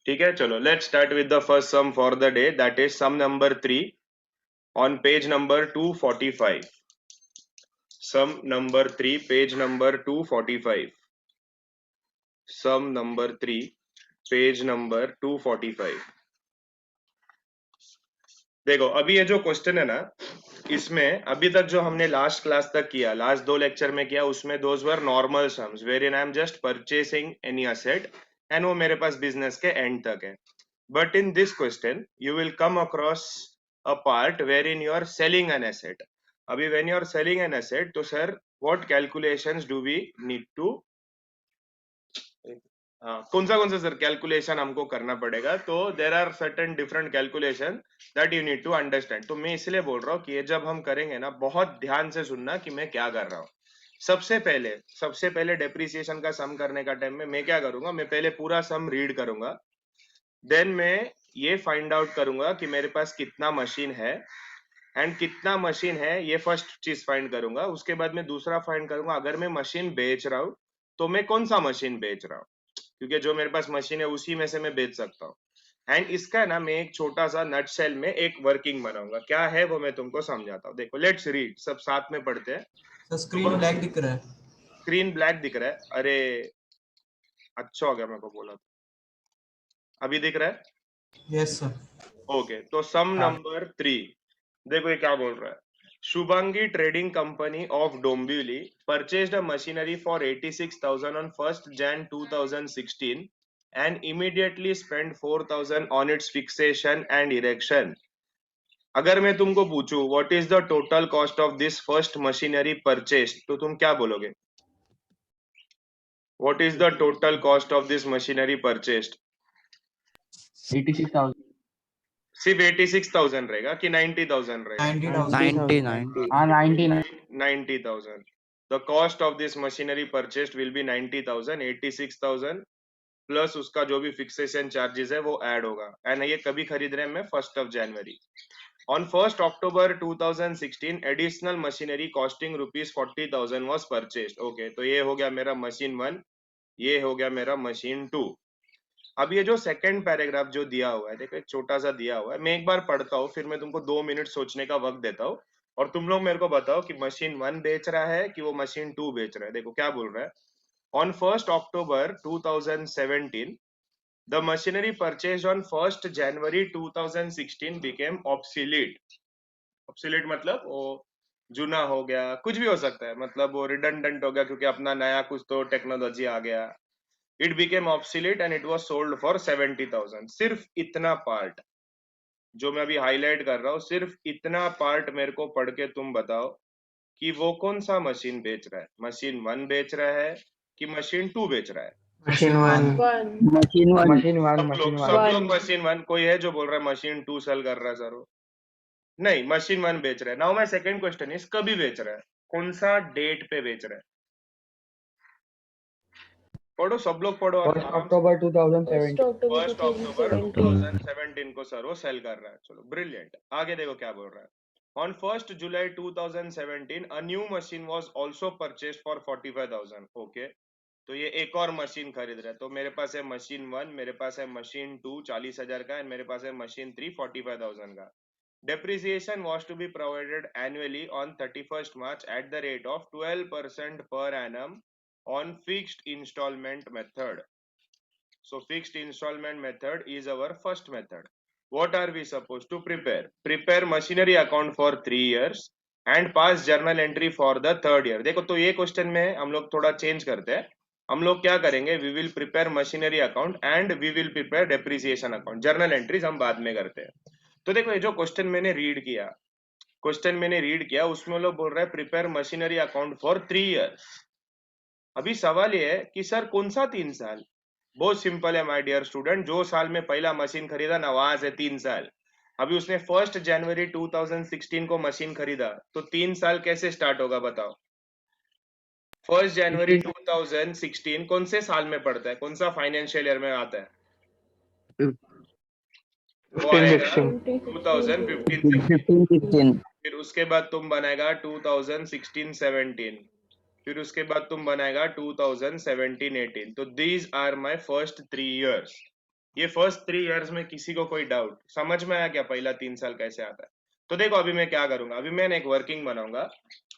ठीक है, चलो let's start with the first sum for the day, that is sum number 3 on page number 245. Sum number 3, page number 245. Sum number 3, page number 245. देखो अभी ये जो question है ना, इसमें अभी तक जो हमने लास्ट क्लास तक किया, लास्ट 2 लेक्चर में किया, उसमें those were normal sums where in I am just purchasing any asset and वो मेरे पास बिजनेस के एंड तक है. But in this question you will come across a part wherein you are selling an asset. अभी when you are selling an asset, तो sir what calculations do we need to, कौन सा sir calculation हमको करना पड़ेगा? तो there are certain different calculation that you need to understand. तो मैं इसलिए बोल रहा हूँ कि ये जब हम करेंगे ना, बहुत ध्यान से सुनना कि मैं क्या कर रहा हूँ. सबसे पहले डेप्रिसिएशन का सम करने का टाइम में मैं क्या करूंगा, मैं पहले पूरा सम रीड करूंगा, देन मैं ये फाइंड आउट करूंगा कि मेरे पास कितना मशीन है, एंड कितना मशीन है ये फर्स्ट चीज फाइंड करूंगा. उसके बाद मैं दूसरा फाइंड करूंगा, अगर मैं मशीन बेच रहा हूँ तो मैं कौन सा मशीन बेच रहा हूँ, क्योंकि जो मेरे पास मशीन है उसी में से मैं बेच सकता हूँ. एंड इसका ना मैं एक छोटा सा नट सेल में एक वर्किंग बनाऊंगा. क्या है वो मैं तुमको समझाता हूँ. देखो लेट्स रीड, सब साथ में पढ़ते हैं. सर स्क्रीन ब्लैक दिख रहा है. स्क्रीन ब्लैक दिख रहा है? अरे अच्छा हो गया मेरे को बोला. अभी दिख रहा है? Yes sir. ओके, तो सम नंबर 3 देखो ये क्या बोल रहा है. Shubhangi Trading Company of Dombivli purchased a machinery for 86,000 on 1st Jan 2016 and immediately spent 4,000 on its fixation and erection. अगर मैं तुमको पूछूं what is the total cost of this first machinery purchased, तो तुम क्या बोलोगे? What is the total cost of this machinery purchased? 86,000. सिर्फ 86,000 रहेगा कि 90,000 रहेगा? 90,000. 90,000. The cost of this machinery purchased will be 90,000. 86,000 plus उसका जो भी फिक्सेशन चार्जेस है वो ऐड होगा. एंड ये कभी खरीद रहे हैं? मैं 1st of January. On 1st October 2016, additional machinery costing rupees 40,000 was purchased. Okay, तो ये हो गया मेरा मशीन 1, ये हो गया मेरा मशीन 2. अब ये जो सेकंड पैराग्राफ जो दिया हुआ है, देखो एक छोटा सा दिया हुआ है, मैं एक बार पढ़ता हूँ, फिर मैं तुमको 2 मिनट सोचने का वक्त देता हूँ और तुम लोग मेरे को बताओ कि मशीन 1 बेच रहा है कि वो मशीन 2 बेच रहा है. देखो क्या बोल रहा है. On 1st October 2017, the machinery purchased on 1st January 2016 became obsolete. obsolete मतलब वो जुना हो गया, कुछ भी हो सकता है, मतलब वो रिडंडेंट हो गया क्योंकि अपना नया कुछ तो टेक्नोलॉजी आ गया. It became obsolete and it was sold for 70,000. सिर्फ इतना पार्ट जो मैं अभी हाईलाइट कर रहा हूँ, सिर्फ इतना पार्ट मेरे को पढ़ के तुम बताओ कि वो कौन सा मशीन बेच रहा है. मशीन 1 बेच रहा है कि मशीन 2 बेच रहा है? मशीन 1. सब लोग मशीन 1. कोई है जो बोल रहा है मशीन 2 सेल कर रहा है सर? नहीं, मशीन 1 बेच रहा है. Now my second question is, कभी बेच रहा है? कौन सा डेट पे बेच रहा है? पढ़ो, सब लोग पढ़ो. 1st October 2017. 1st October 2017 को सर वो सेल कर रहा है. चलो ब्रिलियंट. आगे देखो क्या बोल रहा है. On 1st July 2017, a new machine was also purchased for 45,000. Okay, तो ये एक और मशीन खरीद रहा है. तो मेरे पास है मशीन 1, मेरे पास है मशीन 2 40,000 का, एंड मेरे पास है मशीन 3 45,000 का. Depreciation was to be provided annually on 31st March at the rate of 12% per annum on fixed installment method. So fixed installment method is our first method. What are we supposed to prepare? Prepare machinery account for 3 years and pass journal entry for the 3rd year. देखो तो ये question में हम लोग थोड़ा change करते हैं. हम लोग क्या करेंगे, we will prepare machinery account and we will prepare depreciation account. journal entries हम बाद में करते हैं. तो देखो ये जो क्वेश्चन मैंने रीड किया उसमें लोग बोल रहे हैं prepare machinery account for 3 years. अभी सवाल ये है कि सर कौन सा 3 साल? बहुत सिंपल है माय डियर स्टूडेंट. जो साल में पहला मशीन खरीदा ना, वहां से 3 साल. अभी उसने 1st जनवरी 2016 को मशीन खरीदा, तो 3 साल कैसे स्टार्ट होगा बताओ? 1st जनवरी 2016 कौन से साल में पड़ता है, कौन सा फाइनेंशियल ईयर में आता है? वो आएगा 2015-16. फिर उसके बाद तुम बनाएगा 2016-17. फिर उसके बाद तुम बनाएगा 2017-18. तो these are my first 3 years. ये फर्स्ट 3 इयर्स में किसी को कोई डाउट समझ में आया क्या पहला 3 साल कैसे आता है? तो देखो अभी मैं क्या करूंगा, अभी मैंने एक वर्किंग बनाऊंगा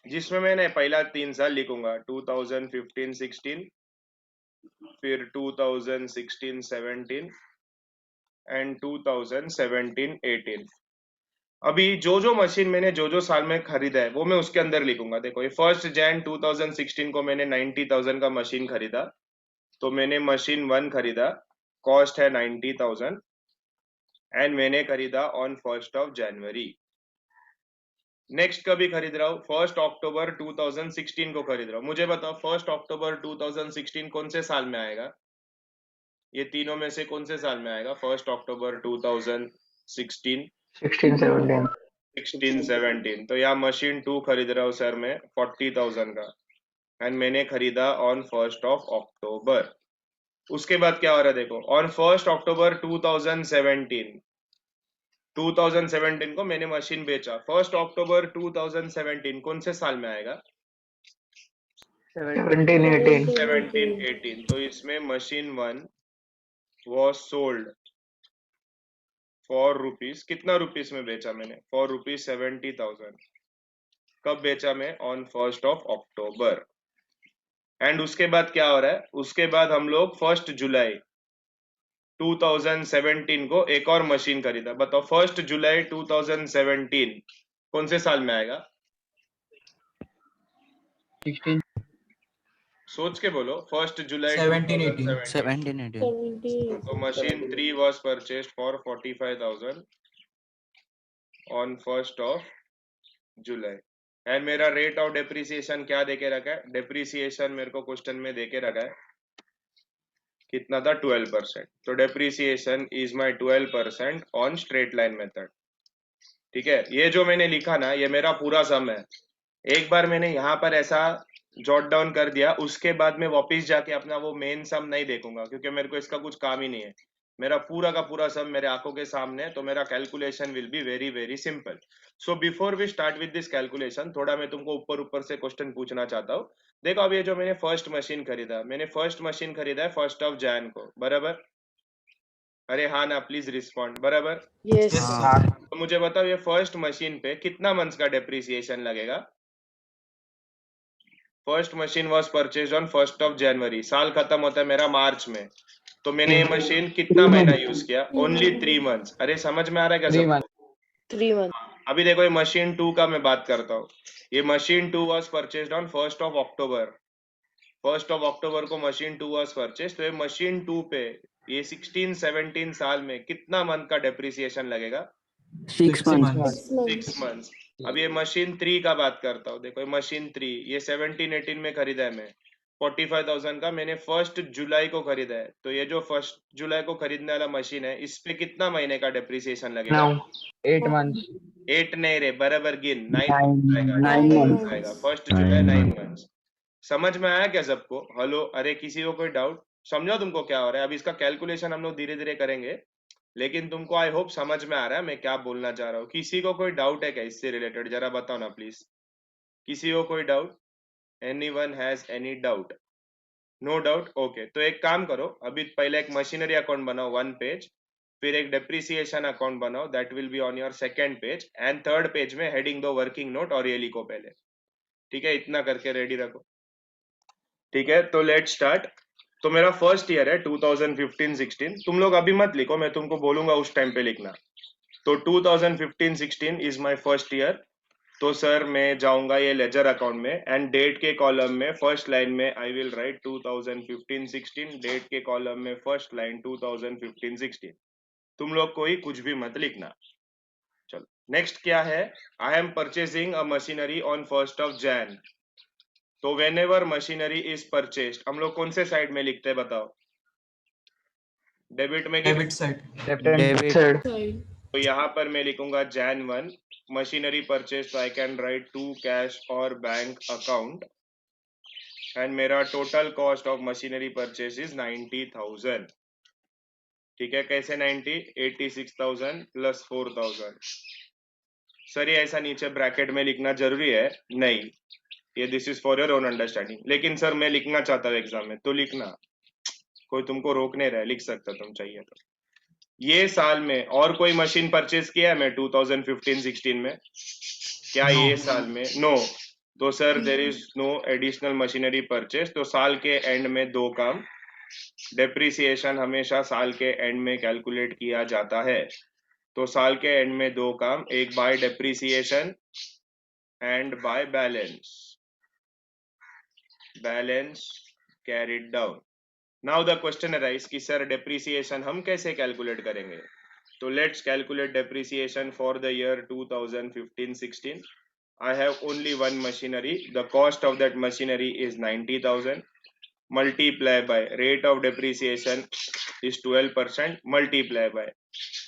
जिसमें मैंने पहला 3 साल लिखूंगा 2015-16, फिर 2016-17 एंड 2017-18। अभी जो मशीन मैंने जो साल में खरीदा है वो मैं उसके अंदर लिखूंगा। देखो ये 1 Jan 2016 को मैंने 90,000 का मशीन खरीदा, तो मैंने मशीन 1 खरीदा, कॉस्ट है 90,000 एंड मैंने खरीदा ऑन 1 January। नेक्स्ट कभी खरीद रहा हूँ 1 October 2016 को खरीद रहा हूँ। मुझे बताओ 1 October 2016 कौन से साल में आएगा? ये तीनों में से कौन से साल में आएगा 1 October 2016? 16, 17. 16-17। तो यहाँ मशीन 2 खरीद रहा हूँ सर मैं 40,000 का एंड मैंने खरीदा ऑन 1 October। उसके बाद क्या हो रहा है देखो, ऑन 1 October 2017 को मैंने मशीन बेचा। 1 October 2017 कौन से साल में आएगा? 17, 18. 17-18। तो इसमें machine 1 was sold for rupees, कितना रुपीज में बेचा मैंने? For rupees 70,000। कब बेचा मैं? On 1 October। एंड उसके बाद क्या हो रहा है, उसके बाद हम लोग 1 जुलाई 2017 को एक और मशीन खरीदा। बताओ 1 जुलाई 2017 कौन से साल में आएगा? 16. सोच के बोलो 1 जुलाई 17-18 2017। तो machine 3 was purchased for 45,000 on 1 July। And मेरा रेट ऑफ डेप्रिसिएशन क्या देके रखा है? डेप्रिसिएशन मेरे को क्वेश्चन में देके रखा है, कितना था? 12%। तो depreciation is my 12% on straight line method. ठीक है, ये जो मैंने लिखा ना ये मेरा पूरा सम है। एक बार मैंने यहाँ पर ऐसा जॉट डाउन कर दिया, उसके बाद मैं वापस जाके अपना वो मेन सम नहीं देखूंगा क्योंकि मेरे को इसका कुछ काम ही नहीं है। मेरा पूरा का पूरा सम मेरे आंखों के सामने है, तो मेरा calculation will be very very simple. So before we start with this calculation, थोड़ा मैं तुमको ऊपर ऊपर से क्वेश्चन पूछना चाहता हूँ। देखो अब ये जो मैंने फर्स्ट मशीन खरीदा, मैंने फर्स्ट मशीन खरीदा है 1 Jan को, बराबर? अरे हाँ ना, प्लीज रिस्पॉन्ड, बराबर? Yes, sir. तो मुझे बताओ ये फर्स्ट मशीन पे कितना मंथ्स का डेप्रिसिएशन लगेगा? First machine was purchase on 1 January। साल खत्म होता है मेरा मार्च में, तो मैंने ये मशीन कितना महीना यूज किया? Only 3 months। अरे समझ में आ रहा है क्या 3 सबको? months. 3 months. अभी देखो ये मशीन 2 का मैं बात करता हूँ। ये machine 2 was purchase on 1 October। 1 October को मशीन 2 वॉज परचेज, तो ये मशीन 2 पे ये 16-17 साल में कितना मंथ का डेप्रिसिएशन लगेगा? 6 months. 6 months। अब ये मशीन 3 का बात करता हूँ। देखो ये मशीन 3 ये 17-18 में खरीदा है मैं, 45,000 का मैंने 1 जुलाई को खरीदा है। तो ये जो 1 जुलाई को खरीदने वाला मशीन है इस पे कितना महीने का डेप्रिसिएशन लगेगा? 8 months. 8 नहीं रे, बराबर गिन, 9 9 months. आएगा। 1 जुलाई 9 months। समझ में आया क्या सबको? हेलो, अरे किसी को कोई डाउट? समझो तुमको क्या हो रहा है? अब इसका कैलकुलेशन हम लोग धीरे धीरे करेंगे, लेकिन तुमको आई होप समझ में आ रहा है मैं क्या बोलना चाह रहा हूँ। किसी को कोई डाउट है क्या इससे रिलेटेड? जरा बताओ ना प्लीज, किसी को कोई doubt? Anyone has any doubt? No doubt, okay. तो एक काम करो, अभी पहले एक मशीनरी अकाउंट बनाओ 1 पेज, फिर एक डेप्रिसिएशन अकाउंट बनाओ, that will be on your 2nd page, and 3rd page में हेडिंग दो वर्किंग नोट और ये लिखो पहले। ठीक है, इतना करके रेडी रखो। ठीक है, तो लेट स्टार्ट। तो मेरा फर्स्ट ईयर है 2015-16। तुम लोग अभी मत लिखो, मैं तुमको बोलूंगा उस टाइम पे लिखना। तो 2015-16 इज माय फर्स्ट ईयर। तो सर मैं जाऊंगा ये लेजर अकाउंट में, एंड डेट के कॉलम में फर्स्ट लाइन में आई विल राइट 2015-16। डेट के कॉलम में फर्स्ट लाइन 2015-16। तुम लोग कोई कुछ भी मत लिखना। चलो नेक्स्ट क्या है? I am purchasing a machinery on 1 Jan। तो when ever machinery is purchased, हम लोग कौन से साइड में लिखते हैं बताओ? डेबिट में? Debit side. Left hand side. तो यहाँ पर मैं लिखूंगा Jan 1 मशीनरी परचेज, तो I can write to cash और बैंक अकाउंट, एंड मेरा total cost of machinery purchase is 90,000। ठीक है, कैसे 90? 86,000 प्लस 4,000। सर ये ऐसा नीचे ब्रैकेट में लिखना जरूरी है? नहीं, ये this is for your own understanding. लेकिन सर मैं लिखना चाहता हूँ एग्जाम में, तो लिखना, कोई तुमको रोक नहीं रहा है, लिख सकता तुम चाहिए तो। ये साल में और कोई मशीन परचेज किया है मैं 2015-16 में? क्या No. ये साल में? नो। तो sir there is no additional machinery purchase. तो साल के एंड में दो काम, डेप्रिसिएशन हमेशा साल के एंड में कैलकुलेट किया जाता है। तो साल के एंड में दो काम, एक bye depreciation and by balance carried down. Now the question arise कि सर डेप्रिसिएशन हम कैसे कैलकुलेट करेंगे? तो let's calculate depreciation for the year 2015-16. I have only one machinery. The cost of that machinery is 90,000. Multiply by rate of depreciation is 12%. Multiply by.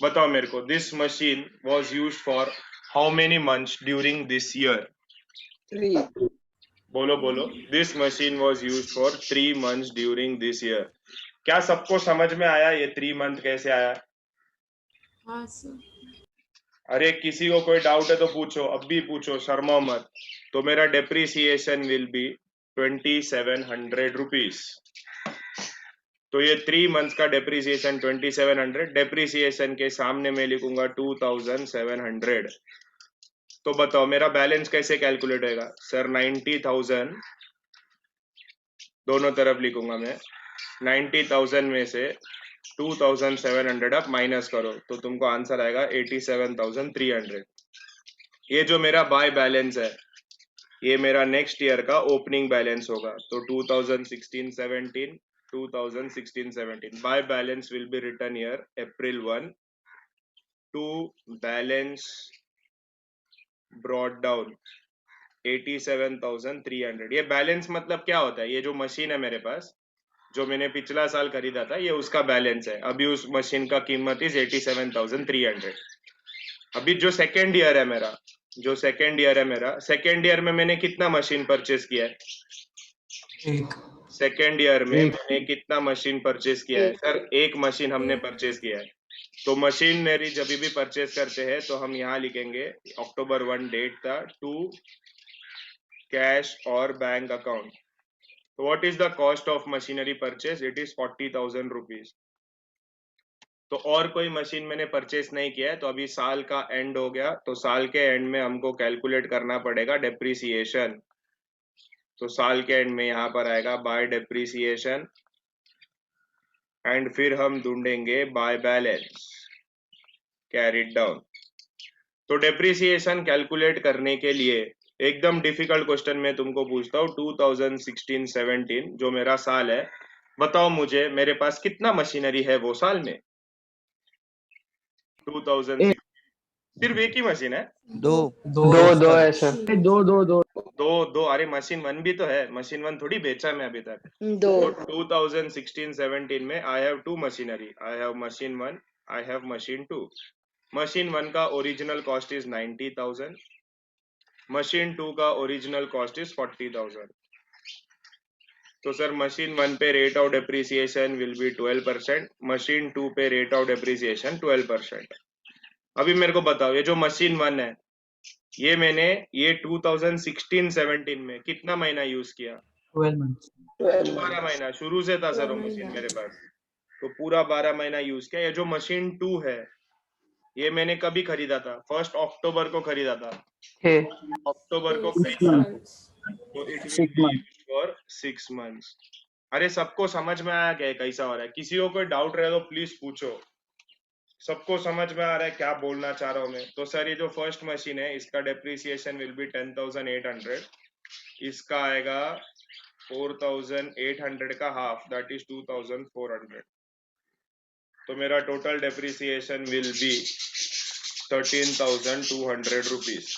बताओ मेरे को, this machine was used for how many months during this year? 3. बोलो बोलो. This machine was used for 3 months during this year. क्या सबको समझ में आया ये 3 month कैसे आया? हाँ सर। अरे किसी को कोई डाउट है तो पूछो, अब भी पूछो, शर्मा मत। तो मेरा डेप्रिसिएशन विल बी 2700 रुपीज। तो ये 3 मंथ्स का डेप्रिसिएशन 2700, डेप्रिसिएशन के सामने मैं लिखूंगा 2700। तो बताओ मेरा बैलेंस कैसे कैलकुलेट होगा? सर 90,000 दोनों तरफ लिखूंगा मैं, 90,000 में से 2700 आप माइनस करो तो तुमको आंसर आएगा 87,300। ये जो मेरा बाय बैलेंस है ये मेरा नेक्स्ट ईयर का ओपनिंग बैलेंस होगा। तो 2016-17 by balance will be written year April 1 to balance brought down 87,300। ये बैलेंस मतलब क्या होता है? ये जो मशीन है मेरे पास, जो मैंने पिछला साल खरीदा था, ये उसका बैलेंस है। अभी उस मशीन का कीमत इज 87,300। अभी जो सेकेंड ईयर है मेरा, सेकेंड ईयर में मैंने कितना मशीन परचेस किया है? एक। सेकेंड ईयर में मैंने कितना मशीन परचेस किया है? सर एक मशीन हमने परचेस किया है। तो मशीन मेरी जब भी परचेस करते हैं तो हम यहाँ लिखेंगे October 1 डेट था, टू कैश और बैंक अकाउंट। तो what is the cost of machinery purchase? It is 40,000 rupees. तो और कोई मशीन मैंने परचेस नहीं किया है। तो अभी साल का एंड हो गया, तो साल के एंड में हमको कैलकुलेट करना पड़ेगा डेप्रिसिएशन। तो साल के एंड में यहाँ पर आएगा बाय डेप्रिसिएशन एंड फिर हम ढूंढेंगे बाय बैलेंस कैरिड डाउन। तो डेप्रिसिएशन कैलकुलेट करने के लिए एकदम डिफिकल्ट क्वेश्चन में तुमको पूछता हूँ। 2016-17 जो मेरा साल है, बताओ मुझे मेरे पास कितना मशीनरी है वो साल में? 2006 सिर्फ एक ही मशीन है? दो है सर। दो अरे मशीन 1 भी तो है, मशीन 1 थोड़ी बेचा मैं अभी तक। दो। तो 2016-17 में I have 2 machinery, I have machine 1, I have machine 2। Machine 1 का ओरिजिनल कॉस्ट इज 90,000, मशीन 2 का ओरिजिनल कॉस्ट इज 40,000। तो सर मशीन 1 पे rate of depreciation will be 12%, machine 2 पे रेट ऑफ डेप्रिसिएशन 12%। अभी मेरे को बताओ ये जो मशीन 1 है ये मैंने 2016-17 में कितना महीना यूज किया? 12 months. 12 महीना शुरू से था सर वो मशीन मेरे पास, तो पूरा 12 महीना यूज किया। ये जो मशीन 2 है ये मैंने कभी खरीदा था? 1 अक्टूबर को खरीदा था। अक्टूबर को खरीदा, तो it will be used for 6 months. अरे सबको समझ में आया क्या कैसा हो रहा है? किसी को कोई डाउट रहे तो प्लीज पूछो। सबको समझ में आ रहा है क्या बोलना चाह रहा हूँ मैं? तो सर ये जो फर्स्ट मशीन है इसका डेप्रिसिएशन विल बी 10,800, इसका आएगा 4,800 का हाफ, दैट इज 2,400। तो मेरा total depreciation will be 13,200 rupees.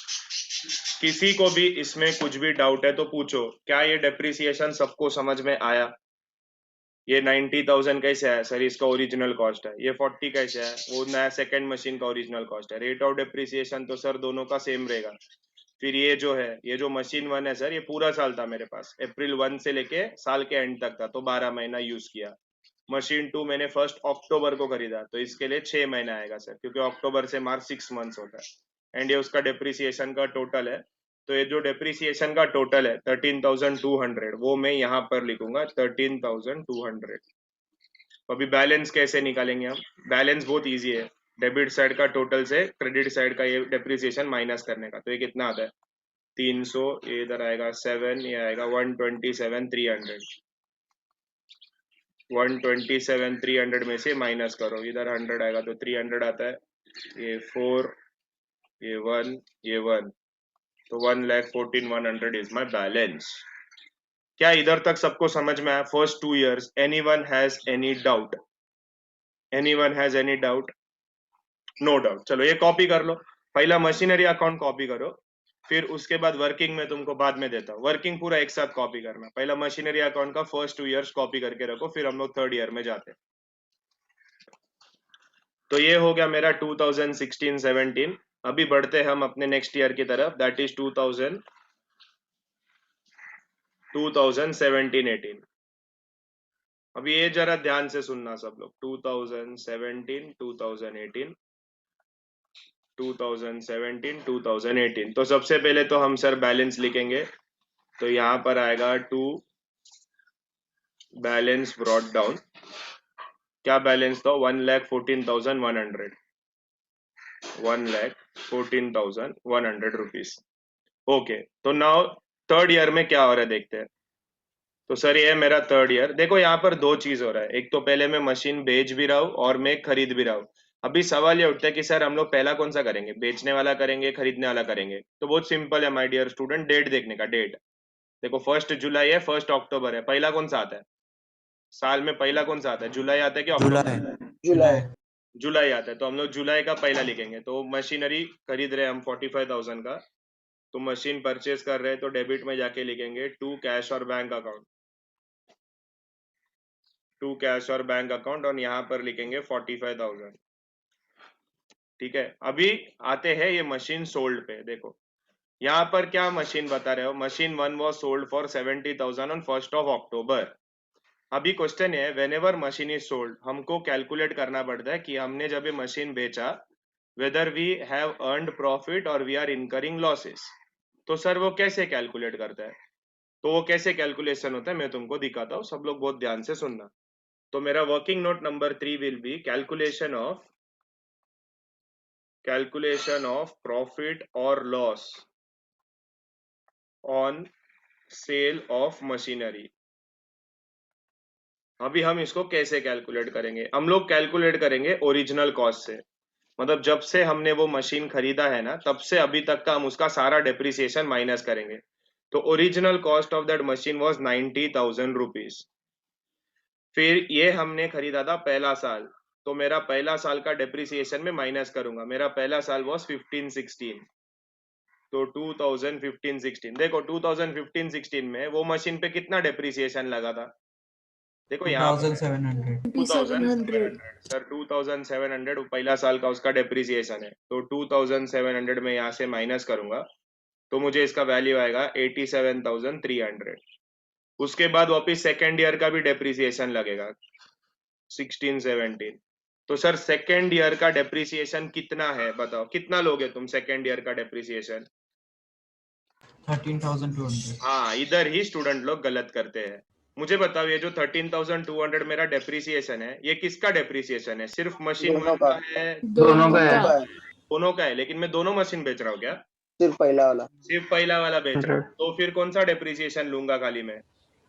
किसी को भी इसमें कुछ भी डाउट है तो पूछो। क्या ये डेप्रिसिएशन सबको समझ में आया? ये 90,000 कैसे आया? सर इसका ओरिजिनल कॉस्ट है। ये 40 कैसे है? वो नया सेकंड मशीन का ओरिजिनल कॉस्ट है। रेट ऑफ डेप्रिसिएशन तो सर दोनों का सेम रहेगा। फिर ये जो है, ये जो मशीन 1 है सर, ये पूरा साल था मेरे पास, April 1 से लेके साल के एंड तक था, तो 12 महीना यूज किया। मशीन 2 मैंने 1 अक्टूबर को खरीदा, तो इसके लिए 6 महीना आएगा सर, क्योंकि अक्टूबर से मार्च 6 मंथ्स होता है। एंड ये उसका डेप्रिसिएशन का टोटल है। तो ये जो डेप्रिसिएशन का टोटल है 13,200, वो मैं यहाँ पर लिखूंगा 13,200। अभी बैलेंस कैसे निकालेंगे हम? बैलेंस बहुत इजी है, डेबिट साइड का टोटल से क्रेडिट साइड का ये डेप्रिसिएशन माइनस करने का। तो ये कितना आता है? 300, ये इधर आएगा 7, ये आएगा 127,300। 127,300 में से माइनस करो, इधर 100 आएगा तो 300 आता है, ये 4, ये 1, ये 1, तो 1,14,100 इज माई बैलेंस। क्या इधर तक सबको समझ में आया? First 2 years, anyone has any doubt? Anyone has any doubt? No doubt. चलो ये कॉपी कर लो, पहला मशीनरी अकाउंट कॉपी करो, फिर उसके बाद वर्किंग में तुमको बाद में देता हूँ, वर्किंग पूरा एक साथ कॉपी करना। पहला मशीनरी अकाउंट का फर्स्ट 2 years कॉपी करके रखो, फिर हम लोग 3rd year में जाते हैं। तो ये हो गया मेरा 2016-17। अभी बढ़ते हैं हम अपने नेक्स्ट ईयर की तरफ, दैट इज 2017-18। अभी ये जरा ध्यान से सुनना सब लोग, 2017-2018, 2017-2018। तो सबसे पहले तो हम सर बैलेंस लिखेंगे, तो यहाँ पर आएगा टू बैलेंस ब्रॉट डाउन। क्या बैलेंस था? 1,14,100, 1,14,100 रुपीज। ओके, तो नाउ 3rd year में क्या हो रहा है देखते हैं। तो सर ये है मेरा 3rd year। देखो यहाँ पर 2 चीज हो रहा है, एक तो पहले मैं मशीन बेच भी रहा हूँ और मैं खरीद भी रहा हूँ। अभी सवाल ये उठता है कि सर हम लोग पहला कौन सा करेंगे, बेचने वाला करेंगे, खरीदने वाला करेंगे? तो बहुत सिंपल है माय डियर स्टूडेंट, डेट देखने का। डेट देखो, 1 जुलाई है, 1 अक्टूबर है, पहला कौन सा आता है? साल में पहला कौन सा आता है? जुलाई आता है कि अक्टूबर? जुलाई। जुलाई आता है, तो हम लोग जुलाई का पहला लिखेंगे। तो मशीनरी खरीद रहे हैं हम 45,000 का, तो मशीन परचेज कर रहे हैं, तो डेबिट में जाके लिखेंगे टू कैश और बैंक अकाउंट, टू कैश और बैंक अकाउंट, और यहाँ पर लिखेंगे 45,000। ठीक है, अभी आते हैं ये मशीन सोल्ड पे। देखो यहाँ पर क्या मशीन बता रहे हो, machine 1 was sold for 70,000 on 1 October. अभी क्वेश्चन है, whenever machine is sold, हमको कैलकुलेट करना पड़ता है कि हमने जब ये मशीन बेचा, whether we have earned profit और वी आर इनकरिंग लॉसेस। तो सर वो कैसे कैलकुलेट करता है? तो वो कैसे कैलकुलेशन होता है मैं तुमको दिखाता हूँ, सब लोग बहुत ध्यान से सुनना। तो मेरा working note number 3 will be calculation of profit और loss on sale of machinery. अभी हम इसको कैसे कैलकुलेट करेंगे? हम लोग कैलकुलेट करेंगे ओरिजिनल कॉस्ट से, मतलब जब से हमने वो मशीन खरीदा है ना, तब से अभी तक का हम उसका सारा डेप्रिसिएशन माइनस करेंगे। तो original cost of that machine was 90,000 rupees. फिर ये हमने खरीदा था पहला साल, तो मेरा पहला साल का डेप्रिसिएशन में माइनस करूंगा। मेरा पहला साल वाज 15-16, तो 2015-16। देखो 2015-16 में वो मशीन पे कितना डेप्रिसिएशन लगा था? देखो यहाँ पर 2700 2700 सर, 2700 पहला साल का उसका डेप्रिसिएशन है, तो 2700 में यहाँ से माइनस करूंगा, तो मुझे इसका वैल्यू आएगा 87,300। उसके बाद वापिस सेकेंड ईयर का भी डेप्रिसिएशन लगेगा 16-17। तो सर सेकेंड ईयर का डेप्रिसिएशन कितना है बताओ, कितना लोगे तुम सेकेंड ईयर का डेप्रिसिएशन? 13,200। हाँ, इधर ही स्टूडेंट लोग गलत करते हैं। मुझे बताओ, ये जो 13,200 मेरा डेप्रिसिएशन है, ये किसका डेप्रिसिएशन है? सिर्फ मशीन दोनों 1 का। का है? दोनों का है। दोनों का है, लेकिन मैं दोनों मशीन बेच रहा हूँ क्या? सिर्फ पहला वाला। सिर्फ पहला वाला बेच रहा हूँ, तो फिर कौन सा डेप्रिसिएशन लूंगा खाली मैं?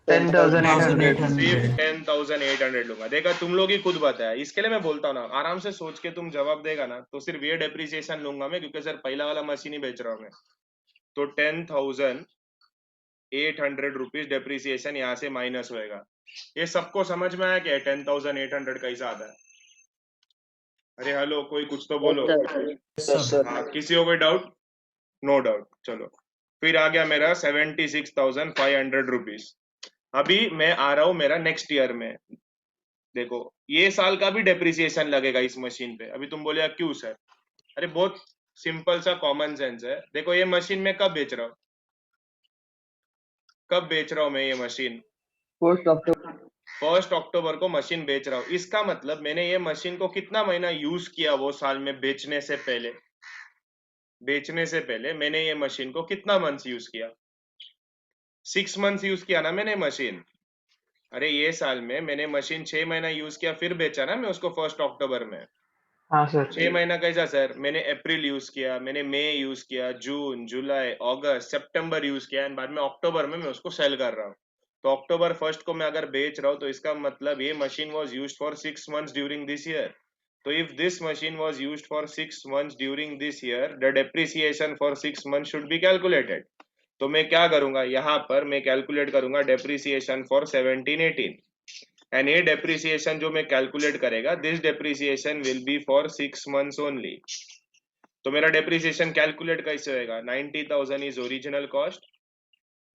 10,800। सिर्फ 10,800 लूंगा। देखा, तुम लोग ही खुद बताया, इसके लिए मैं बोलता हूँ ना, आराम से सोच के तुम जवाब देगा ना, तो सिर्फ ये डेप्रिसिएशन लूंगा मैं, क्योंकि सर पहला वाला मशीन ही बेच रहा हूँ मैं। तो 10,800 रुपीज डेप्रिसिएशन यहाँ से माइनस होएगा। ये सबको समझ में आया क्या? 10,800 कैसा आता है? अरे हेलो, कोई कुछ तो बोलो। हाँ, किसी को कोई डाउट? No doubt. चलो, फिर आ गया मेरा 76,500 रुपीज। अभी मैं आ रहा हूँ मेरा नेक्स्ट ईयर में। देखो ये साल का भी डेप्रिसिएशन लगेगा इस मशीन पे। अभी तुम बोले क्यों सर? अरे बहुत सिंपल सा कॉमन सेंस है। देखो ये मशीन में कब बेच रहा हूँ, कब बेच रहा हूँ मैं ये मशीन? 1 अक्टूबर को मशीन बेच रहा हूँ। इसका मतलब मैंने ये मशीन को कितना महीना यूज किया वो साल में बेचने से पहले? बेचने से पहले मैंने ये मशीन को कितना मंथ्स यूज किया? 6 मंथ्स यूज किया ना मैंने मशीन। अरे ये साल में मैंने मशीन 6 महीना यूज किया फिर बेचा ना मैं उसको 1 अक्टूबर में। हाँ सर 6 महीना कैसा सर? मैंने अप्रैल यूज किया, मैंने मई यूज किया, जून, जुलाई, अगस्त, सितंबर यूज किया एंड बाद में अक्टूबर में मैं उसको सेल कर रहा हूँ। तो अक्टूबर 1 को मैं अगर बेच रहा हूँ तो इसका मतलब ये machine was use for 6 months during this year. तो if this machine was used for 6 months during this year, the depreciation for 6 months should be calculated. तो मैं क्या करूंगा यहाँ पर मैं कैलकुलेट करूंगा डेप्रिसिएशन फॉर 17-18 एंड ये डेप्रिसिएशन जो मैं कैलकुलेट करेगा this depreciation will be for 6 months only. तो मेरा डेप्रिसिएशन कैलकुलेट कैसे होएगा? 90,000 is original cost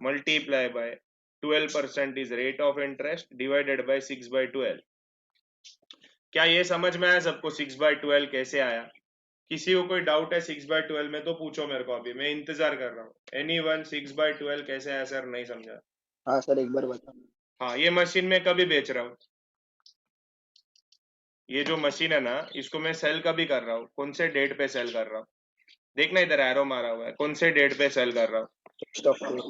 multiply by 12% is rate of interest divided by 6/12। क्या ये समझ में आया सबको 6/12 कैसे आया? किसी को कोई डाउट है 6/12 में तो पूछो मेरे को, अभी मैं इंतजार कर रहा हूँ। एनीवन 6/12 कैसे आया सर? नहीं समझा? हाँ सर एक बार बताओ। हाँ, ये मशीन में कभी बेच रहा हूँ, ये जो मशीन है ना इसको मैं सेल कभी कर रहा हूँ, कौन से डेट पे सेल कर रहा हूँ? देखना इधर एरो मारा हुआ है, कौन से डेट पे सेल कर रहा हूँ? 1 अक्टूबर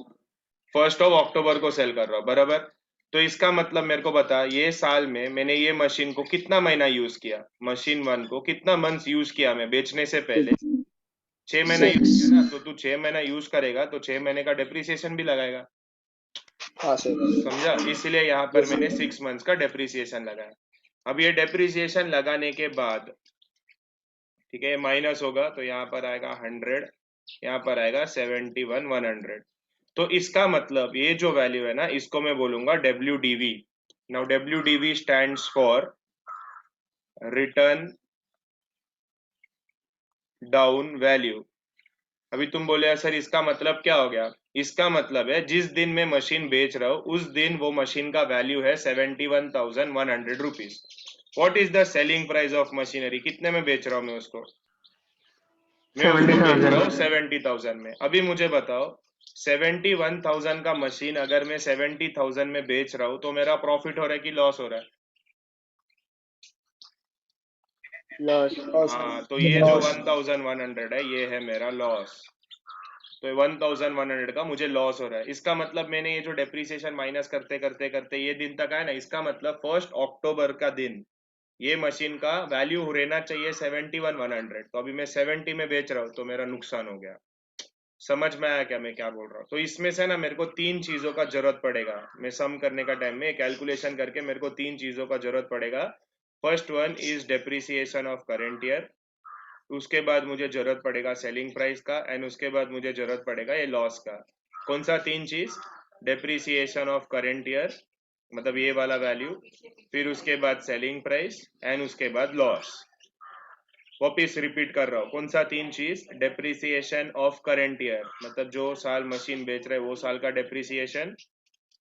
1 अक्टूबर को सेल कर रहा हूँ, बराबर। तो इसका मतलब मेरे को बता, ये साल में मैंने ये मशीन को कितना महीना यूज किया? मशीन 1 को कितना मंथ्स यूज किया मैं बेचने से पहले? 6 महीना यूज किया ना। तो तू 6 महीना यूज करेगा तो 6 महीने का डेप्रिसिएशन भी लगाएगा, हाँ सर समझा? इसलिए यहाँ पर Yes, मैंने sir. 6 months का डेप्रिसिएशन लगाया। अब ये डेप्रिसिएशन लगाने के बाद ठीक है माइनस होगा तो यहाँ पर आएगा 100, यहाँ पर आएगा 71,100। तो इसका मतलब ये जो वैल्यू है ना इसको मैं बोलूंगा WDV। Now WDV stands for return down value. अभी तुम बोले सर इसका मतलब क्या हो गया? इसका मतलब है जिस दिन मैं मशीन बेच रहा हूँ उस दिन वो मशीन का वैल्यू है 71,100 rupees. What is the selling price of machinery? कितने में बेच रहा हूँ मैं उसको? मैं उसको बेच रहा हूँ 70,000 में। अभी मुझे बताओ 71,000 का मशीन अगर मैं 70,000 में बेच रहा हूँ तो मेरा प्रॉफिट हो रहा है कि लॉस हो रहा है? लॉस हाँ, तो ये जो 1,100 है ये है मेरा लॉस। तो 1,100 का मुझे लॉस हो रहा है। इसका मतलब मैंने ये जो डेप्रिसिएशन माइनस करते करते करते ये दिन तक आया ना, इसका मतलब 1 अक्टूबर का दिन ये मशीन का वैल्यू रहना चाहिए 71,100। तो अभी मैं 70 में बेच रहा हूँ तो मेरा नुकसान हो गया। समझ में आया क्या मैं क्या बोल रहा हूँ? तो इसमें से ना मेरे को 3 चीजों का जरूरत पड़ेगा। मैं सम करने का टाइम में कैलकुलेशन करके मेरे को 3 चीजों का जरूरत पड़ेगा। First one is depreciation of current year, उसके बाद मुझे जरूरत पड़ेगा सेलिंग प्राइस का एंड उसके बाद मुझे जरूरत पड़ेगा ये लॉस का। कौन सा 3 चीज? डेप्रिसिएशन ऑफ करेंट ईयर मतलब ये वाला वैल्यू, फिर उसके बाद सेलिंग प्राइस एंड उसके बाद लॉस। वापिस रिपीट कर रहा हूँ, कौन सा 3 चीज? डेप्रिसिएशन ऑफ करेंट ईयर मतलब जो साल मशीन बेच रहे वो साल का डेप्रिसिएशन,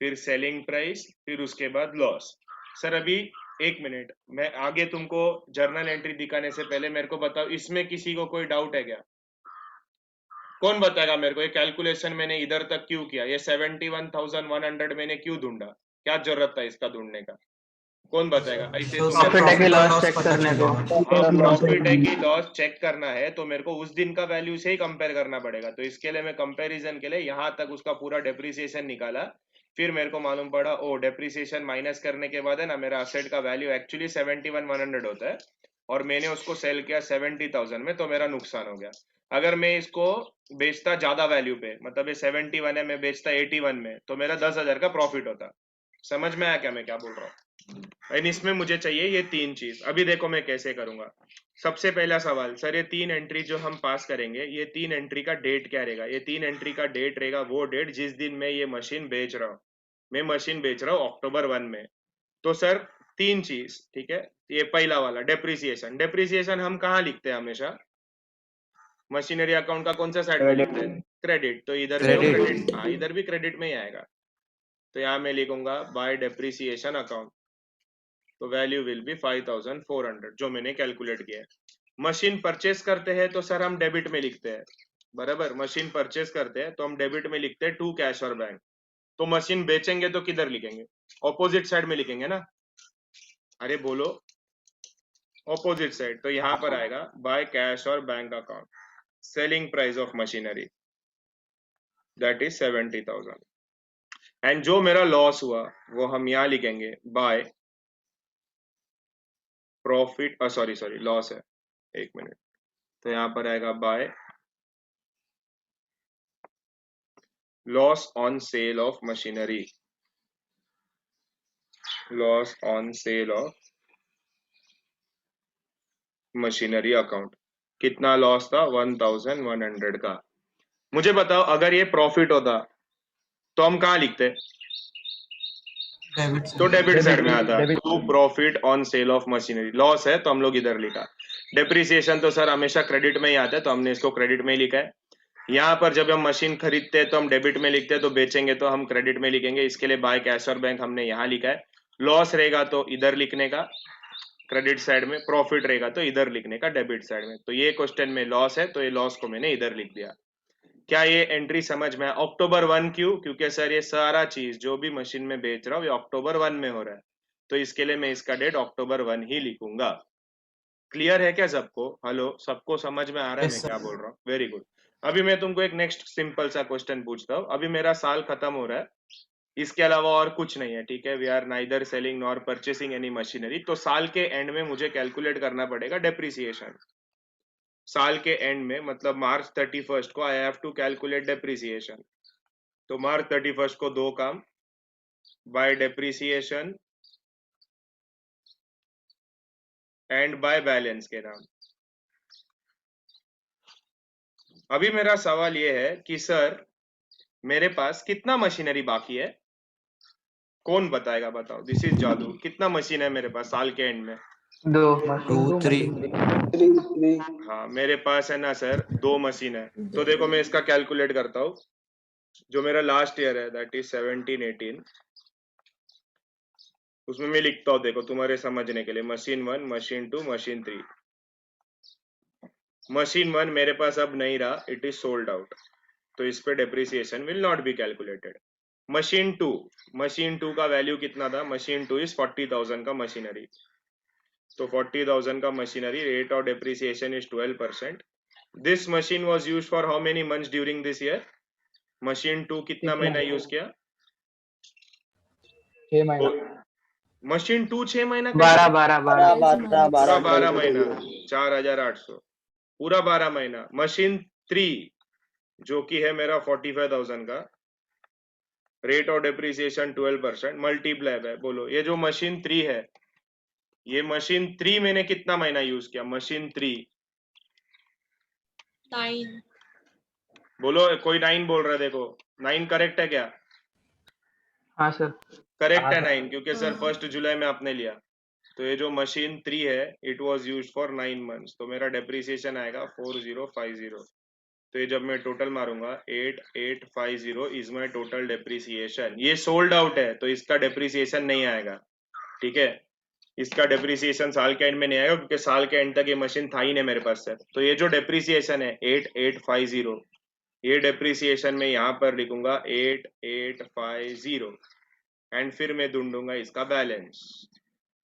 फिर सेलिंग प्राइस, फिर उसके बाद लॉस। सर अभी 1 मिनट, मैं आगे तुमको जर्नल एंट्री दिखाने से पहले मेरे को बताओ इसमें किसी को कोई डाउट है क्या? कौन बताएगा मेरे को ये कैलकुलेशन मैंने इधर तक क्यों किया? ये 71,100 मैंने क्यों ढूंढा? क्या जरूरत था इसका ढूंढने का? कौन बताएगा? ऐसे तो तुम सर प्रॉफिट है कि लॉस लॉस चेक पता करने को चलेगा। और लॉस प्रॉफिट है कि लॉस चेक करना है तो मेरे को उस दिन का वैल्यू से ही कंपेयर करना पड़ेगा। तो इसके लिए मैं कंपैरिजन के लिए यहाँ तक उसका पूरा डेप्रिसिएशन निकाला, फिर मेरे को मालूम पड़ा ओ डेप्रिसिएशन माइनस करने के बाद है ना मेरा असेट का वैल्यू एक्चुअली 71,100 होता है और मैंने उसको सेल किया 70,000 में तो मेरा नुकसान हो गया। अगर मैं इसको बेचता ज्यादा वैल्यू पे मतलब ये 71 है मैं बेचता 81 में तो मेरा 10,000 का प्रॉफिट होता। समझ में आया क्या मैं क्या बोल रहा हूँ? एंड इसमें मुझे चाहिए ये 3 चीज। अभी देखो मैं कैसे करूंगा। सबसे पहला सवाल, सर ये 3 एंट्री जो हम पास करेंगे ये 3 एंट्री का डेट क्या रहेगा? ये 3 एंट्री का डेट रहेगा वो डेट जिस दिन मैं ये मशीन बेच रहा हूँ। मैं मशीन बेच रहा हूँ अक्टूबर 1 में। तो सर 3 चीज, ठीक है। ये पहला वाला डेप्रिसिएशन। डेप्रिसिएशन हम कहाँ लिखते हैं हमेशा? मशीनरी अकाउंट का कौन सा साइड में लिखते हैं? क्रेडिट। तो इधर भी क्रेडिट, हाँ इधर भी क्रेडिट में ही आएगा। तो यहाँ मैं लिखूंगा बाय डेप्रिसिएशन अकाउंट, तो वैल्यू विल बी 5,400 जो मैंने कैलकुलेट किया है। मशीन परचेस करते हैं तो सर हम डेबिट में लिखते हैं, बराबर। मशीन परचेस करते हैं तो हम डेबिट में लिखते हैं टू कैश और बैंक। तो मशीन बेचेंगे तो किधर लिखेंगे? ऑपोजिट साइड में लिखेंगे ना। अरे बोलो, ऑपोजिट साइड। तो यहाँ पर आएगा बाय कैश और bank account, selling price of machinery that is 70,000। And जो मेरा लॉस हुआ वो हम यहाँ लिखेंगे बाय प्रॉफिट, सॉरी लॉस है, एक मिनट, तो यहाँ पर आएगा by loss on sale of machinery, loss on sale of machinery account. कितना लॉस था? 1100 का। मुझे बताओ अगर ये प्रॉफिट होता तो हम कहाँ लिखते? डेबिट तो डेबिट साइड में Debit, आता। debit. To profit on sale of machinery, loss है तो हम लोग इधर लिखा। डेप्रिसिएशन तो सर हमेशा क्रेडिट में ही आता है, तो हमने इसको क्रेडिट में ही लिखा है। यहाँ पर जब हम मशीन खरीदते हैं तो हम डेबिट में लिखते हैं, तो बेचेंगे तो हम क्रेडिट में लिखेंगे। इसके लिए बाय कैश और बैंक हमने यहाँ लिखा है। लॉस रहेगा तो इधर लिखने का क्रेडिट साइड में, प्रॉफिट रहेगा तो इधर लिखने का डेबिट साइड में। तो ये क्वेश्चन में लॉस है तो ये लॉस को मैंने इधर लिख दिया। क्या ये एंट्री समझ में? अक्टूबर 1 क्यों? क्योंकि सर ये सारा चीज जो भी मशीन में बेच रहा हूँ ये अक्टूबर 1 में हो रहा है, तो इसके लिए मैं इसका डेट अक्टूबर 1 ही लिखूंगा। क्लियर है क्या सबको? हेलो, सबको समझ में आ रहा है Yes, मैं sir. क्या बोल रहा हूँ? Very good. अभी मैं तुमको एक नेक्स्ट सिंपल सा क्वेश्चन पूछता हूँ। अभी मेरा साल खत्म हो रहा है, इसके अलावा और कुछ नहीं है, ठीक है। We are neither selling nor purchasing any machinery. तो साल के एंड में मुझे कैलकुलेट करना पड़ेगा डेप्रिसिएशन। साल के एंड में मतलब मार्च 31 को I have to calculate depreciation. तो मार्च 31 को दो काम, by depreciation and by balance के नाम। अभी मेरा सवाल ये है कि सर मेरे पास कितना मशीनरी बाकी है? कौन बताएगा? बताओ, दिस इज जादू। कितना मशीन है मेरे पास साल के एंड में? Machine 2, 3. machine 3. 3. हाँ, मेरे पास है ना सर 2 मशीन है। तो देखो मैं इसका कैलकुलेट करता हूँ। जो मेरा लास्ट ईयर है दैट इज 17-18, उसमें मैं लिखता हूँ, देखो तुम्हारे समझने के लिए, मशीन 1, मशीन 2, मशीन 3। मशीन 1 मेरे पास अब नहीं रहा, इट इज सोल्ड आउट, तो इस पे depreciation will not be calculated. Machine 2 का वैल्यू कितना था? मशीन 2 इज 40,000 का मशीनरी, तो 40,000 का machinery, rate of depreciation is 12%। This machine was used for how many months during this year? Machine 2 कितना महीना यूज किया? 6 महीना। मशीन 2 6 महीना 12 पूरा 12 12 महीना 4,800, पूरा 12 महीना। मशीन 3 जो कि है मेरा 45,000 का, rate of depreciation 12%, multiply by, बोलो ये जो मशीन 3 है, ये मशीन 3 मैंने कितना महीना यूज किया? मशीन 3 9. बोलो, कोई 9 बोल रहा है, देखो 9 करेक्ट है क्या? हाँ सर। करेक्ट है 9, क्योंकि सर हाँ। 1 जुलाई में आपने लिया। तो ये जो मशीन 3 है it was used for 9 months, तो मेरा डेप्रिसिएशन आएगा 4050। तो ये जब मैं टोटल मारूंगा 8850 इज माय टोटल डेप्रिसिएशन। ये सोल्ड आउट है तो इसका डेप्रिसिएशन नहीं आएगा, ठीक है। इसका डेप्रिसिएशन साल के एंड में नहीं आएगा क्योंकि साल के एंड तक ये मशीन था ही नहीं मेरे पास सर। तो ये जो डेप्रिसिएशन है 8850, ये डेप्रिसिएशन में यहाँ पर लिखूंगा 8850 एंड फिर मैं ढूंढूंगा इसका बैलेंस।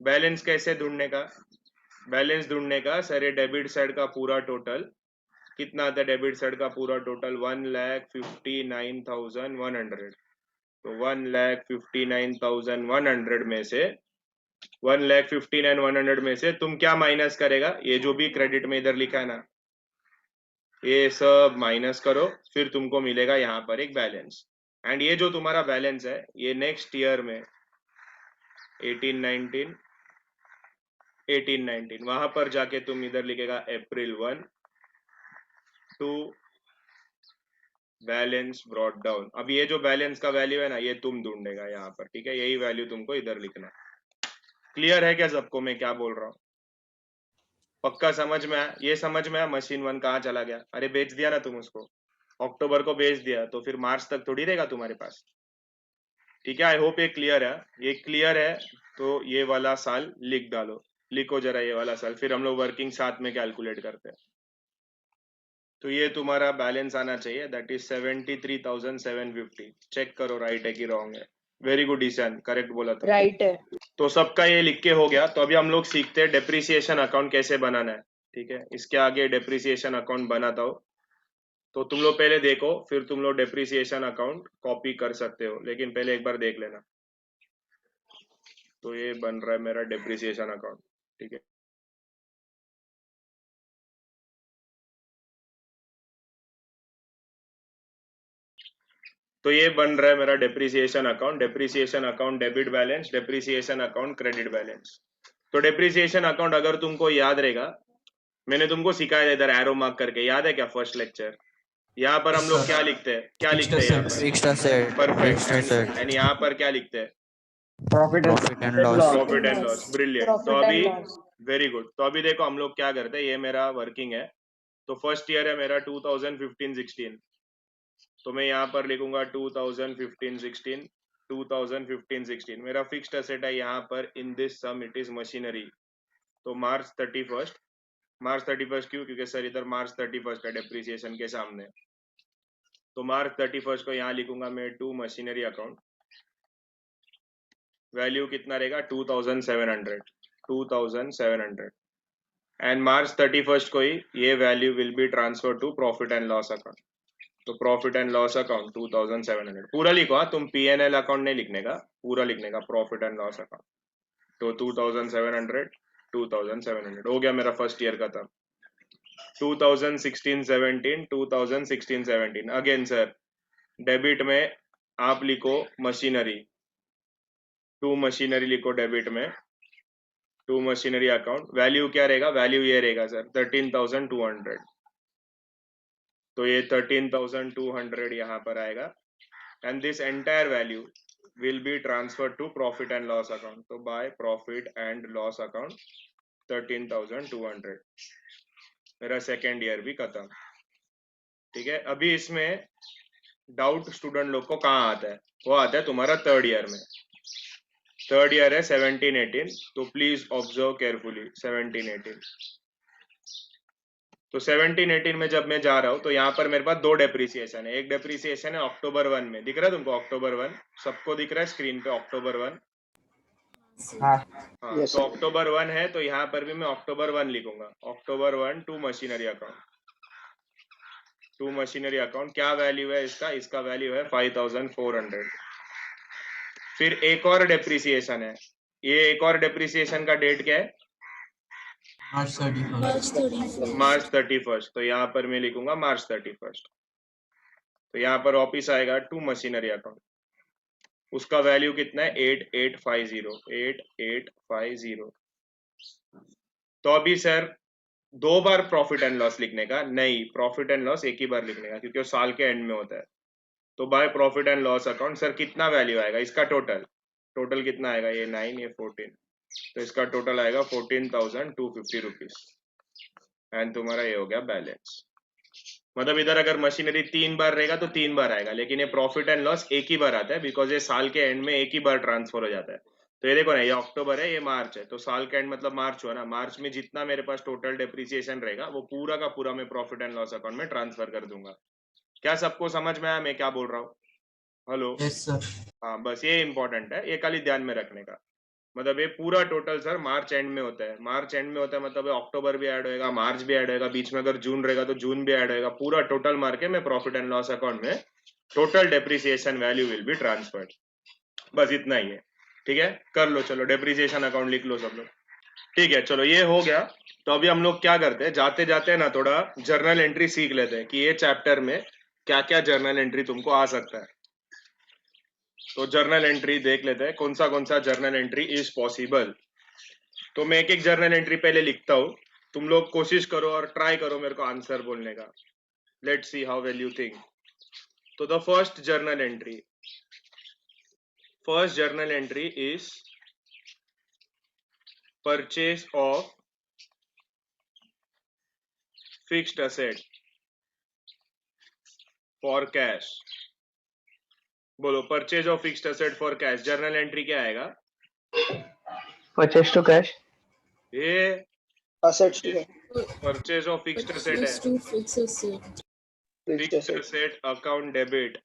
बैलेंस कैसे ढूंढने का? बैलेंस ढूंढने का सर, ये डेबिट साइड का पूरा टोटल कितना आता है? डेबिट साइड का पूरा टोटल 1,59,100। तो 1,59,100 में से 1,59,100 में से तुम क्या माइनस करेगा? ये जो भी क्रेडिट में इधर लिखा है ना, ये सब माइनस करो, फिर तुमको मिलेगा यहाँ पर एक बैलेंस। एंड ये जो तुम्हारा बैलेंस है ये नेक्स्ट ईयर में 18-19 वहां पर जाके तुम इधर लिखेगा अप्रैल 1 टू बैलेंस ब्रॉट डाउन। अब ये जो बैलेंस का वैल्यू है ना ये तुम ढूंढेगा यहाँ पर, ठीक है। यही वैल्यू तुमको इधर लिखना है। क्लियर है क्या सबको मैं क्या बोल रहा हूँ? पक्का समझ में आया? ये समझ में आया मशीन 1 कहाँ चला गया? अरे बेच दिया ना तुम उसको, अक्टूबर को बेच दिया, तो फिर मार्च तक थोड़ी रहेगा तुम्हारे पास, ठीक है। आई होप ये क्लियर है। ये क्लियर है तो ये वाला साल लिख डालो, लिखो जरा ये वाला साल, फिर हम लोग वर्किंग साथ में कैलकुलेट करते हैं। तो ये तुम्हारा बैलेंस आना चाहिए, दैट इज 73,750। चेक करो राइट है कि रॉन्ग है। वेरी गुड ईशान, करेक्ट बोला था। राइट है। तो सबका ये लिख के हो गया। तो अभी हम लोग सीखते हैं डेप्रिसिएशन अकाउंट कैसे बनाना है, ठीक है। इसके आगे डेप्रिसिएशन अकाउंट बनाता हूँ। तो तुम लोग पहले देखो, फिर तुम लोग डेप्रिसिएशन अकाउंट कॉपी कर सकते हो, लेकिन पहले एक बार देख लेना। तो ये बन रहा है मेरा डेप्रिसिएशन अकाउंट, ठीक है। तो ये बन रहा है मेरा depreciation account debit balance, depreciation account credit balance. तो डेप्रिसिएशन अकाउंट अगर तुमको याद रहेगा, मैंने तुमको सिखाया था इधर एरो मार्क करके, याद है क्या फर्स्ट लेक्चर? यहाँ पर हम लोग क्या लिखते हैं, क्या लिखते हैं यहाँ पर? Fixed asset, perfect. एंड यहाँ पर क्या लिखते हैं? Profit and loss. Profit and loss, brilliant. तो अभी वेरी गुड। तो अभी देखो हम लोग क्या करते हैं, ये मेरा वर्किंग है। तो फर्स्ट ईयर है मेरा 2015-16, तो मैं यहाँ पर लिखूंगा 2015-16, 2015-16 मेरा फिक्स्ड असेट है यहाँ पर। In this sum it is machinery. तो मार्च 31 क्यों? क्योंकि सर इधर मार्च 31 है डेप्रिसिएशन के सामने। तो मार्च 31 को यहाँ लिखूंगा मैं टू मशीनरी अकाउंट। वैल्यू कितना रहेगा? 2700 एंड मार्च 31 को ही ये value will be transfer to profit and loss account. तो प्रॉफिट एंड लॉस अकाउंट 2700 पूरा लिखो। हाँ, तुम P&L अकाउंट नहीं लिखने का, पूरा लिखने का प्रॉफिट एंड लॉस अकाउंट। तो 2700 हो गया मेरा फर्स्ट ईयर का। तब 2016-17 अगेन सर डेबिट में आप लिखो मशीनरी, टू मशीनरी लिखो डेबिट में, टू मशीनरी अकाउंट। वैल्यू क्या रहेगा? वैल्यू ये रहेगा सर 13,200। तो ये 13,200 यहाँ पर आएगा and this entire value will be transfer to profit and loss account. तो by profit and loss account 13,200। मेरा सेकेंड ईयर भी खत्म, ठीक है। अभी इसमें डाउट स्टूडेंट लोग को कहाँ आता है? वो आता है तुम्हारा थर्ड ईयर में। थर्ड ईयर है 17-18, तो प्लीज ऑब्जर्व केयरफुली 17-18। तो 17-18 में जब मैं जा रहा हूँ तो यहाँ पर मेरे पास दो डेप्रिसिएशन है। एक डेप्रिसिएशन है अक्टूबर 1 में, दिख रहा है तुमको? अक्टूबर 1 सबको दिख रहा है स्क्रीन पे? अक्टूबर 1, हाँ हाँ। तो अक्टूबर 1 है, तो यहाँ पर भी मैं अक्टूबर 1 लिखूंगा। अक्टूबर 1 to machinery account, to machinery account. क्या वैल्यू है इसका? इसका वैल्यू है 5,400। फिर एक और डेप्रिसिएशन है। ये एक और डेप्रिसिएशन का डेट क्या है? March 31st. मार्च 31। तो यहाँ पर मैं लिखूंगा मार्च 31। तो यहाँ पर वापिस आएगा टू मशीनरी अकाउंट। उसका वैल्यू कितना है? 8850। तो अभी सर दो बार प्रॉफिट एंड लॉस लिखने का नहीं, प्रॉफिट एंड लॉस एक ही बार लिखने का, क्योंकि वो साल के एंड में होता है। तो by profit and loss account sir कितना वैल्यू आएगा इसका? टोटल कितना आएगा? ये 9, ये 14, तो इसका टोटल आएगा 14,250 रुपीज। एंड तुम्हारा ये हो गया बैलेंस। मतलब इधर अगर मशीनरी 3 बार रहेगा तो 3 बार आएगा, लेकिन ये प्रॉफिट एंड लॉस एक ही बार आता है, बिकॉज ये साल के एंड में एक ही बार ट्रांसफर हो जाता है। तो ये देखो ना, ये अक्टूबर है, ये मार्च है, तो साल का एंड मतलब मार्च हुआ ना। मार्च में जितना मेरे पास टोटल डेप्रिसिएशन रहेगा वो पूरा का पूरा मैं प्रॉफिट एंड लॉस अकाउंट में ट्रांसफर कर दूंगा। क्या सबको समझ में आया मैं क्या बोल रहा हूँ? हेलो? Yes, sir. हाँ, बस ये इंपॉर्टेंट है, ये खाली ध्यान में रखने का। मतलब ये पूरा टोटल सर मार्च एंड में होता है। मार्च एंड में होता है मतलब अक्टूबर भी ऐड होएगा, मार्च भी ऐड होएगा, बीच में अगर जून रहेगा तो जून भी ऐड होएगा। पूरा टोटल मार के मैं प्रॉफिट एंड लॉस अकाउंट में total depreciation value will be transferred. बस इतना ही है, ठीक है। कर लो, चलो डेप्रिसिएशन अकाउंट लिख लो सब लोग, ठीक है। चलो ये हो गया। तो अभी हम लोग क्या करते हैं, जाते जाते ना थोड़ा जर्नल एंट्री सीख लेते हैं कि ये चैप्टर में क्या क्या जर्नल एंट्री तुमको आ सकता है। तो जर्नल एंट्री देख लेते हैं कौन सा जर्नल एंट्री इज पॉसिबल। तो मैं एक एक जर्नल एंट्री पहले लिखता हूँ, तुम लोग कोशिश करो और ट्राई करो मेरे को आंसर बोलने का। Let's see how well you think. तो the first journal entry is purchase of fixed asset for cash. बोलो, purchase of fixed asset for cash, journal entry क्या आएगा? परचेज टू कैश, ये assets to purchase of fixed asset है। Purchase to fix asset. fixed fixed asset asset account debit,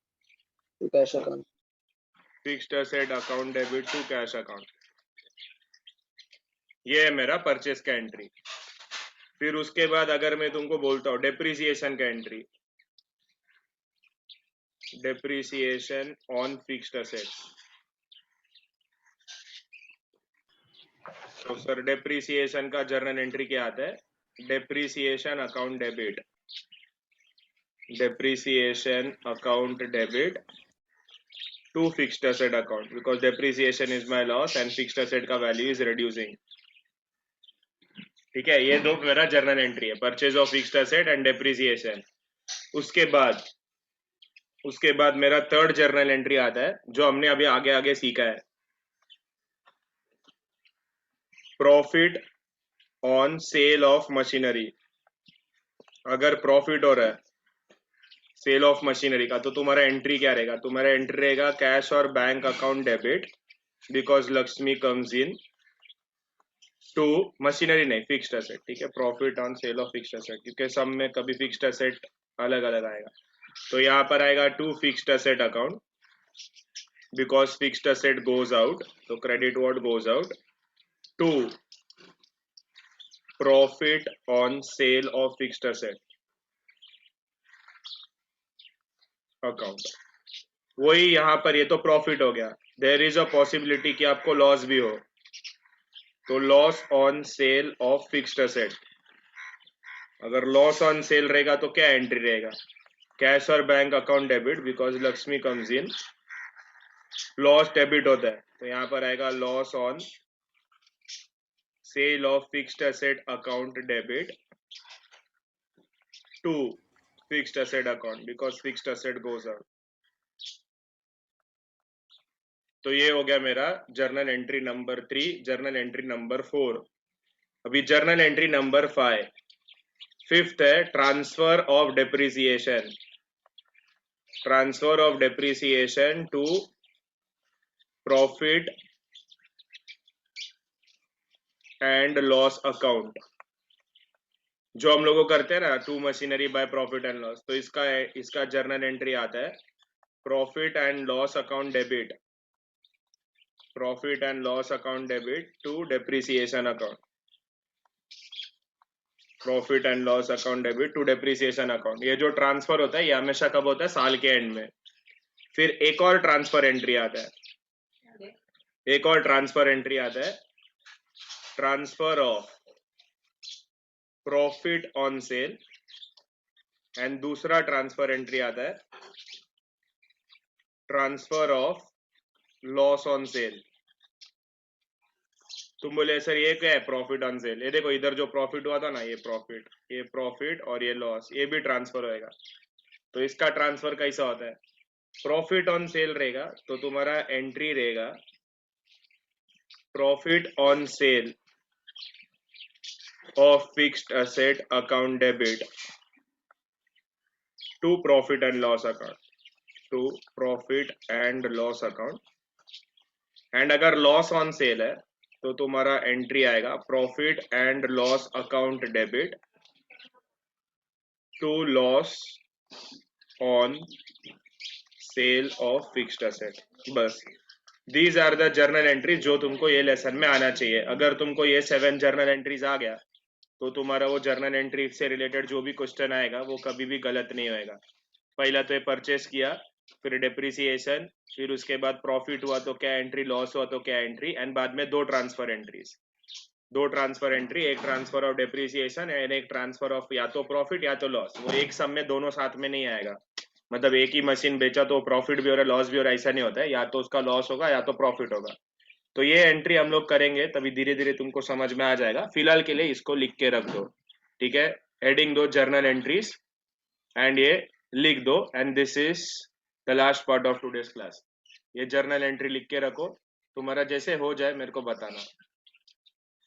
to cash account. Fixed asset account debit to cash account, ये है मेरा purchase का entry. फिर उसके बाद अगर मैं तुमको बोलता हूँ डेप्रिसिएशन का entry, depreciation on fixed assets. तो सर डेप्रिसिएशन का जर्नल एंट्री क्या आता है? Depreciation account debit, depreciation account debit to fixed asset account, because depreciation is my loss and fixed asset का value is reducing. ठीक है, ये दो मेरा जर्नल एंट्री है, purchase of fixed asset and depreciation. उसके बाद मेरा थर्ड जर्नल एंट्री आता है जो हमने अभी आगे आगे सीखा है, profit on sale of machinery. अगर प्रॉफिट हो रहा है सेल ऑफ मशीनरी का तो तुम्हारा एंट्री क्या रहेगा? तुम्हारा एंट्री रहेगा कैश और bank account debit, because Lakshmi comes in to machinery नहीं फिक्स्ड एसेट. ठीक है, profit on sale of fixed asset, क्योंकि सब में कभी फिक्स्ड एसेट अलग अलग आएगा. तो यहाँ पर आएगा to fixed asset account, because fixed asset goes out, तो credit what goes out to profit on sale of fixed asset account. वही यहाँ पर, ये तो प्रॉफिट हो गया. देयर इज अ पॉसिबिलिटी कि आपको लॉस भी हो, तो loss on sale of fixed asset. अगर लॉस ऑन सेल रहेगा तो क्या एंट्री रहेगा? कैश और bank account debit, because Lakshmi comes in. Loss debit होता है तो यहाँ पर आएगा loss on sale of fixed asset account debit to fixed asset account, because fixed asset goes out. तो ये हो गया मेरा journal entry number 3, journal entry number 4. अभी जर्नल एंट्री नंबर 5, फिफ्थ है transfer of depreciation. Transfer of depreciation to profit and loss account, जो हम लोगों करते हैं ना, to machinery by profit and loss. तो इसका जर्नल एंट्री आता है profit and loss account debit, profit and loss account debit to depreciation account, profit and loss account debit to depreciation account. ये जो ट्रांसफर होता है ये हमेशा कब होता है? साल के एंड में. फिर एक और ट्रांसफर एंट्री आता है, transfer of profit on cell, and दूसरा ट्रांसफर एंट्री आता है transfer of loss on cell. तुम बोले सर ये क्या है प्रॉफिट ऑन सेल? ये देखो इधर जो प्रॉफिट हुआ था ना, ये प्रॉफिट और ये लॉस, ये भी ट्रांसफर होएगा. तो इसका ट्रांसफर कैसा होता है? प्रॉफिट ऑन सेल रहेगा तो तुम्हारा एंट्री रहेगा profit on sale of fixed asset account debit to profit and loss account, to profit and loss account. And अगर लॉस ऑन सेल है तो तुम्हारा एंट्री आएगा profit and loss account debit to loss on sale of fixed asset. बस these are the journal entries जो तुमको ये lesson में आना चाहिए. अगर तुमको ये 7 जर्नल एंट्रीज आ गया तो तुम्हारा वो जर्नल एंट्री से रिलेटेड जो भी क्वेश्चन आएगा वो कभी भी गलत नहीं होएगा. पहला तो ये परचेस किया, फिर डेप्रिसिएशन, फिर उसके बाद प्रॉफिट हुआ तो क्या एंट्री, लॉस हुआ तो क्या एंट्री, एंड बाद में दो ट्रांसफर एंट्री, एक ट्रांसफर ऑफ डेप्रिसिएशन एंड एक ट्रांसफर ऑफ या तो प्रॉफिट या तो लॉस. वो एक सम में दोनों साथ में नहीं आएगा. मतलब एक ही मशीन बेचा तो प्रॉफिट भी हो रहा है लॉस भी हो रहा है, ऐसा नहीं होता है. या तो उसका लॉस होगा या तो प्रॉफिट होगा. तो ये एंट्री हम लोग करेंगे तभी धीरे धीरे तुमको समझ में आ जाएगा. फिलहाल के लिए इसको लिख के रख दो, ठीक है? हेडिंग दो जर्नल एंट्रीज एंड ये लिख दो, and this is the last part of today's class. ये जर्नल एंट्री लिख के रखो, तुम्हारा जैसे हो जाए मेरे को बताना.